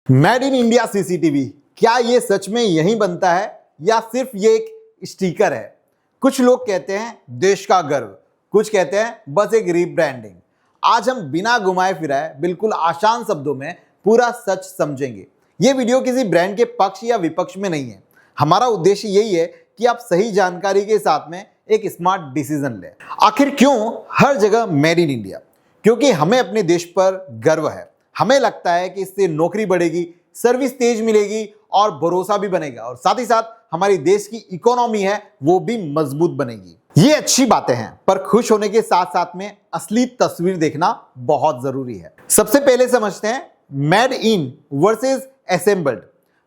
Made in India CCTV, क्या ये सच में यहीं बनता है या सिर्फ ये एक स्टिकर है? कुछ लोग कहते हैं देश का गर्व, कुछ कहते हैं बस एक रीब्रांडिंग। आज हम बिना घुमाए फिराए बिल्कुल आसान शब्दों में पूरा सच समझेंगे। ये वीडियो किसी ब्रांड के पक्ष या विपक्ष में नहीं है। हमारा उद्देश्य यही है कि आप सही जानकारी के साथ में एक स्मार्ट डिसीजन लें। आखिर क्यों हर जगह मेड इन इंडिया? क्योंकि हमें अपने देश पर गर्व है। हमें लगता है कि इससे नौकरी बढ़ेगी, सर्विस तेज मिलेगी और भरोसा भी बनेगा, और साथ ही साथ हमारी देश की इकोनॉमी है वो भी मजबूत बनेगी। ये अच्छी बातें हैं, पर खुश होने के साथ साथ में असली तस्वीर देखना बहुत जरूरी है। सबसे पहले समझते हैं मेड इन वर्सेस असेंबल्ड।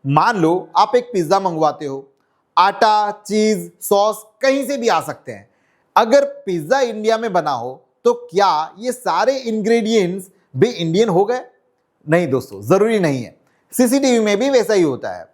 मान लो आप एक पिज्जा मंगवाते हो, आटा, चीज, सॉस कहीं से भी आ सकते हैं। अगर पिज्जा इंडिया में बना हो तो क्या ये सारे इंग्रेडिएंट्स भी इंडियन हो गए? नहीं दोस्तों, जरूरी नहीं है। सीसीटीवी में भी वैसा ही होता है।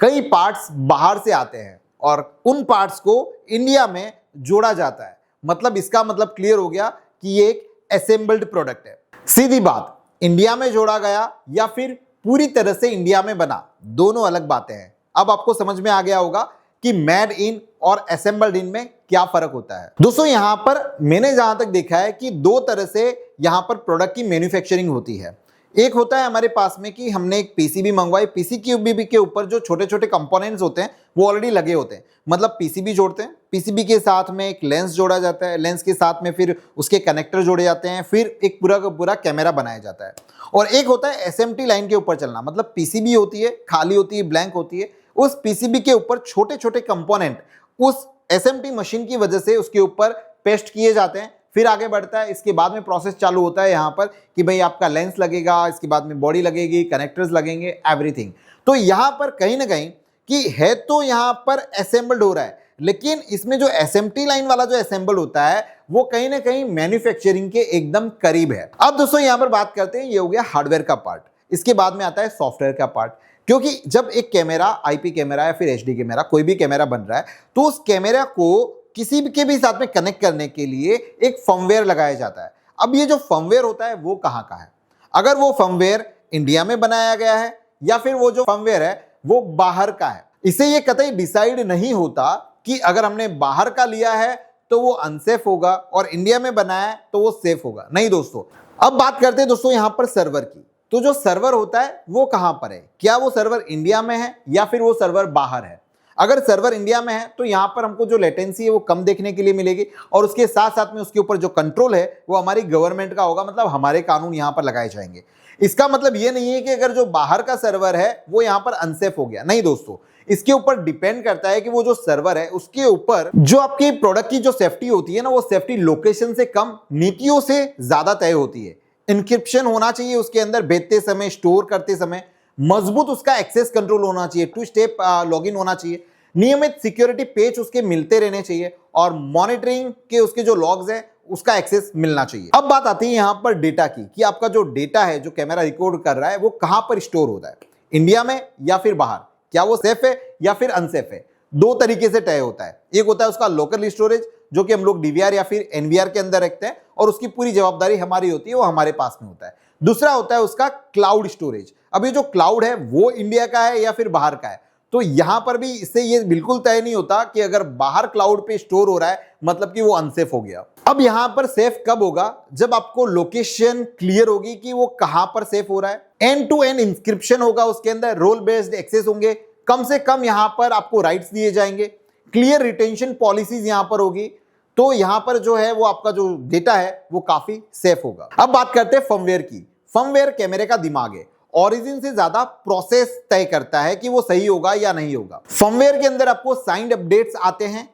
कई पार्ट्स बाहर से आते हैं और उन पार्ट्स को इंडिया में जोड़ा जाता है। मतलब इसका मतलब क्लियर हो गया कि ये एक असेंबल्ड प्रोडक्ट है। सीधी बात, इंडिया में जोड़ा गया या फिर पूरी तरह से इंडिया में बना, दोनों अलग बातें हैं। अब आपको समझ में आ गया होगा कि मेड इन और असेंबल्ड इन में क्या फर्क होता है। दोस्तों यहां पर मैंने जहां तक देखा है कि दो तरह से यहां पर प्रोडक्ट की मैन्युफैक्चरिंग होती है। एक होता है हमारे पास में कि हमने एक पीसीबी मंगवाई, पीसीबी के ऊपर जो छोटे छोटे कंपोनेंट्स होते हैं वो ऑलरेडी लगे होते हैं। मतलब पीसीबी जोड़ते हैं, पीसीबी के साथ में एक लेंस जोड़ा जाता है, लेंस के साथ में फिर उसके कनेक्टर जोड़े जाते हैं, फिर एक पूरा का पूरा कैमरा बनाया जाता है। और एक होता है एसएमटी लाइन के ऊपर चलना। मतलब पीसीबी होती है, खाली होती है, ब्लैंक होती है, उस पीसीबी के ऊपर छोटे छोटे कंपोनेंट उस एसएमटी मशीन की वजह से उसके ऊपर पेस्ट किए जाते हैं। फिर आगे बढ़ता है, इसके बाद में प्रोसेस चालू होता है यहाँ पर कि भाई आपका लेंस लगेगा, इसके बाद में बॉडी लगेगी, कनेक्टर्स लगेंगे, एवरीथिंग। तो यहाँ पर कहीं ना कहीं कि है तो यहाँ पर असेंबल्ड हो रहा है, लेकिन इसमें जो एसएमटी लाइन वाला जो असेंबल होता है वो कहीं ना कहीं मैन्युफैक्चरिंग के एकदम करीब है। अब दोस्तों यहाँ पर बात करते हैं, ये हो गया हार्डवेयर का पार्ट। इसके बाद में आता है सॉफ्टवेयर का पार्ट। क्योंकि जब एक कैमरा, आईपी कैमरा या फिर एचडी कैमरा, कोई भी कैमरा बन रहा है तो उस कैमरा को किसी के भी साथ में कनेक्ट करने के लिए एक फर्मवेयर लगाया जाता है। अब ये जो फर्मवेयर होता है वो कहाँ का है? अगर वो फर्मवेयर इंडिया में बनाया गया है या फिर वो जो फर्मवेयर है वो बाहर का है, इससे ये कतई डिसाइड नहीं होता कि अगर हमने बाहर का लिया है तो वो अनसेफ होगा और इंडिया में बनाया है तो वो सेफ होगा। नहीं दोस्तों। अब बात करते हैं दोस्तों यहाँ पर सर्वर की। तो जो सर्वर होता है वो कहां पर है? क्या वो सर्वर इंडिया में है या फिर वो सर्वर बाहर है? अगर सर्वर इंडिया में है तो यहां पर हमको जो लेटेंसी है वो कम देखने के लिए मिलेगी, और उसके साथ साथ में उसके ऊपर जो कंट्रोल है वो हमारी गवर्नमेंट का होगा। मतलब हमारे कानून यहां पर लगाए जाएंगे। इसका मतलब ये नहीं है कि अगर जो बाहर का सर्वर है वो यहां पर अनसेफ हो गया। नहीं दोस्तों, इसके ऊपर डिपेंड करता है कि वो जो सर्वर है उसके ऊपर जो आपकी प्रोडक्ट की जो सेफ्टी होती है ना, वो सेफ्टी लोकेशन से कम, नीतियों से ज्यादा तय होती है। इंक्रिप्शन होना चाहिए उसके अंदर भेजते समय, स्टोर करते समय, मजबूत उसका एक्सेस कंट्रोल होना चाहिए, 2 स्टेप लॉगिन होना चाहिए, नियमित सिक्योरिटी पेज उसके मिलते रहने चाहिए, और मॉनिटरिंग के उसके जो लॉग्स हैं उसका एक्सेस मिलना चाहिए। अब बात आती है यहां पर डेटा की कि आपका जो डेटा है, जो कैमरा रिकॉर्ड कर रहा है, वो कहां पर स्टोर होता है, इंडिया में या फिर बाहर? क्या वो सेफ है या फिर अनसेफ है? दो तरीके से तय होता है। एक होता है उसका लोकल स्टोरेज, जो कि हम लोग डीवीआर या फिर एनवीआर के अंदर रखते हैं और उसकी पूरी जवाबदारी हमारी होती है, वो हमारे पास में होता है। दूसरा होता है उसका क्लाउड स्टोरेज। अब ये जो क्लाउड है वो इंडिया का है या फिर बाहर का है? तो यहां पर भी इससे ये बिल्कुल तय नहीं होता कि अगर बाहर क्लाउड पे स्टोर हो रहा है मतलब कि वो अनसेफ हो गया। अब यहां पर सेफ कब होगा? जब आपको लोकेशन क्लियर होगी कि वो कहां पर सेफ हो रहा है। एंड टू एंड इंक्रिप्शन होगा उसके अंदर, रोल बेस्ड एक्सेस होंगे, कम से कम यहां पर आपको राइट्स दिए जाएंगे, क्लियर रिटेंशन पॉलिसीज यहां पर होगी। तो यहां पर जो है वो आपका जो डेटा है वो काफी सेफ होगा। अब बात करते हैं फर्मवेयर की। फर्मवेयर कैमरे का दिमाग है, ओरिजिन से ज्यादा प्रोसेस तय करता है कि वो सही होगा या नहीं होगा। फर्मवेयर के अंदर आपको साइंड अपडेट्स आते हैं।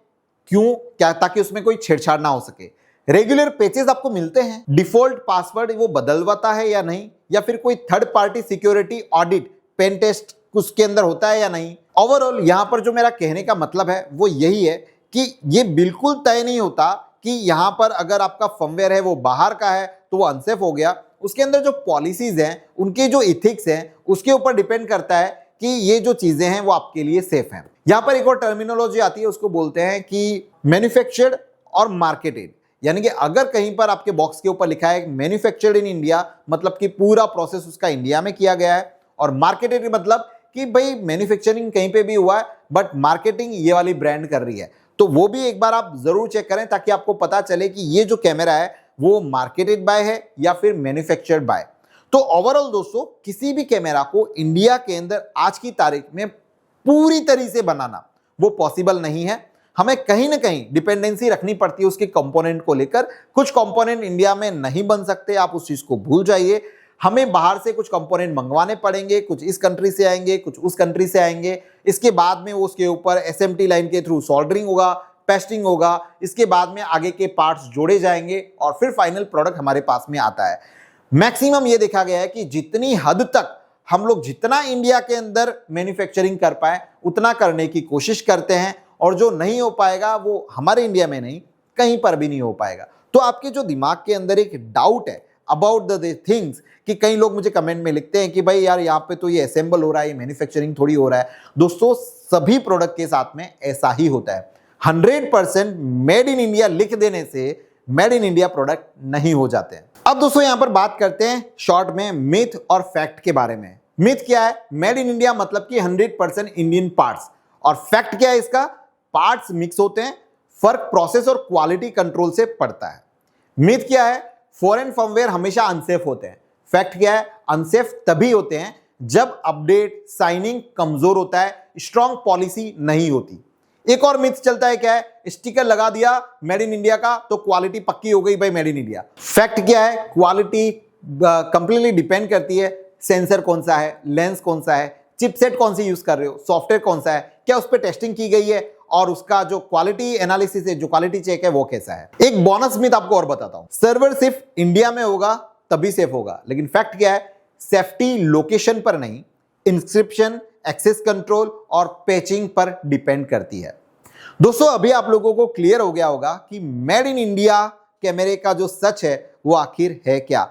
क्यों? क्या? ताकि उसमें कोई छेड़छाड़ ना हो सके। रेगुलर पैचेस आपको मिलते हैं। डिफॉल्ट पासवर्ड वो बदलवाता है या नहीं, या फिर कोई third party security audit, pen test उसके अंदर होता है या नहीं। ओवरऑल यहां पर जो मेरा कहने का मतलब है वो यही है कि ये बिल्कुल तय नहीं होता कि यहां पर अगर आपका फर्मवेयर है वो बाहर का है तो वो अनसेफ हो गया। उसके अंदर जो पॉलिसीज हैं, उनके जो इथिक्स हैं, उसके ऊपर डिपेंड करता है कि ये जो चीजें हैं वो आपके लिए सेफ हैं। यहां पर एक और टर्मिनोलॉजी आती है, उसको बोलते हैं कि मैन्युफैक्चर्ड और मार्केटेड। यानी कि अगर कहीं पर आपके बॉक्स के ऊपर लिखा है मैन्युफैक्चर्ड इन इंडिया, मतलब कि पूरा प्रोसेस उसका इंडिया में किया गया है, और मार्केटेड मतलब कि भाई मैन्युफैक्चरिंग कहीं पे भी हुआ है बट मार्केटिंग ये वाली ब्रांड कर रही है। तो वो भी एक बार आप जरूर चेक करें ताकि आपको पता चले कि ये जो कैमरा है वो मार्केटेड बाय है या फिर मैन्युफैक्चर्ड बाय। तो ओवरऑल दोस्तों किसी भी कैमरा को इंडिया के अंदर आज की तारीख में पूरी तरह से बनाना वो पॉसिबल नहीं है। हमें कहीं ना कहीं डिपेंडेंसी रखनी पड़ती है उसके कंपोनेंट को लेकर। कुछ कंपोनेंट इंडिया में नहीं बन सकते, आप उस चीज को भूल जाइए। हमें बाहर से कुछ कंपोनेंट मंगवाने पड़ेंगे, कुछ इस कंट्री से आएंगे, कुछ उस कंट्री से आएंगे। इसके बाद में उसके ऊपर एसएमटी लाइन के थ्रू सोल्डरिंग होगा, पेस्टिंग होगा, इसके बाद में आगे के पार्ट्स जोड़े जाएंगे और फिर फाइनल प्रोडक्ट हमारे पास में आता है। मैक्सिमम ये देखा गया है कि जितनी हद तक हम लोग जितना इंडिया के अंदर मैन्युफैक्चरिंग कर पाए उतना करने की कोशिश करते हैं, और जो नहीं हो पाएगा वो हमारे इंडिया में नहीं कहीं पर भी नहीं हो पाएगा। तो आपके जो दिमाग के अंदर एक डाउट है अबाउट द थिंग्स, कि कई लोग मुझे कमेंट में लिखते हैं कि भाई यार यहाँ पे तो ये असेंबल हो रहा है, ये मैन्युफैक्चरिंग थोड़ी हो रहा है। दोस्तों सभी प्रोडक्ट के साथ में ऐसा ही होता है। 100% मेड इन इंडिया लिख देने से मेड इन इंडिया प्रोडक्ट नहीं हो जाते हैं। अब दोस्तों यहां पर बात करते हैं शॉर्ट में मिथ और फैक्ट के बारे में। मिथ क्या है? मेड इन इंडिया मतलब कि 100% इंडियन पार्ट्स, और फैक्ट क्या है इसका? पार्ट्स मिक्स होते हैं, फर्क प्रोसेस और क्वालिटी कंट्रोल से पड़ता है। मिथ क्या है? फॉरेन फर्मवेयर हमेशा अनसेफ होते हैं। फैक्ट क्या है? अनसेफ तभी होते हैं जब अपडेट साइनिंग कमजोर होता है, स्ट्रॉन्ग पॉलिसी नहीं होती। एक और मिथ चलता है, क्या है? स्टिकर लगा दिया मेड इन इंडिया का तो क्वालिटी पक्की हो गई भाई मेड इन इंडिया। फैक्ट क्या है? क्वालिटी कंप्लीटली डिपेंड करती है सेंसर कौन सा है, लेंस कौन सा है, चिपसेट कौन सी यूज कर रहे हो, सॉफ्टवेयर कौन सा है, क्या उस पर टेस्टिंग की गई है, और उसका जो क्वालिटी एनालिसिस है, जो क्वालिटी चेक है वो कैसा है। एक बोनस मिथ आपको और बताता हूं, सर्वर सिर्फ इंडिया में होगा तभी सेफ होगा, लेकिन फैक्ट क्या है? सेफ्टी लोकेशन पर नहीं, इंस्क्रिप्शन, एक्सेस कंट्रोल और पैचिंग पर डिपेंड करती है। दोस्तों अभी आप लोगों को क्लियर हो गया होगा कि मेड इन इंडिया कैमरे का जो सच है वो आखिर है क्या।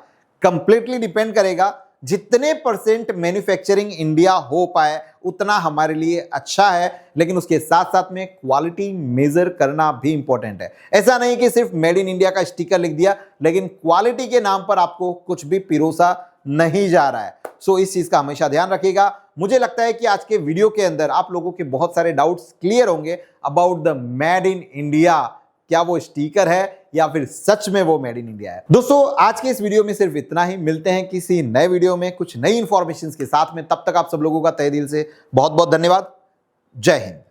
कंप्लीटली डिपेंड करेगा, जितने परसेंट मैन्युफैक्चरिंग इंडिया हो पाए उतना हमारे लिए अच्छा है, लेकिन उसके साथ साथ में क्वालिटी मेजर करना भी इंपॉर्टेंट है। ऐसा नहीं कि सिर्फ मेड इन इंडिया का स्टिकर लिख दिया लेकिन क्वालिटी के नाम पर आपको कुछ भी पिरोसा नहीं जा रहा है। सो इस चीज का हमेशा ध्यान रखिएगा। मुझे लगता है कि आज के वीडियो के अंदर आप लोगों के बहुत सारे डाउट्स क्लियर होंगे about the made in India. क्या वो स्टिकर है या फिर सच में वो मेड इन इंडिया है। दोस्तों आज के इस वीडियो में सिर्फ इतना ही। मिलते हैं किसी नए वीडियो में कुछ नई इंफॉर्मेशन के साथ में। तब तक आप सब लोगों का तहे दिल से बहुत बहुत धन्यवाद। जय हिंद।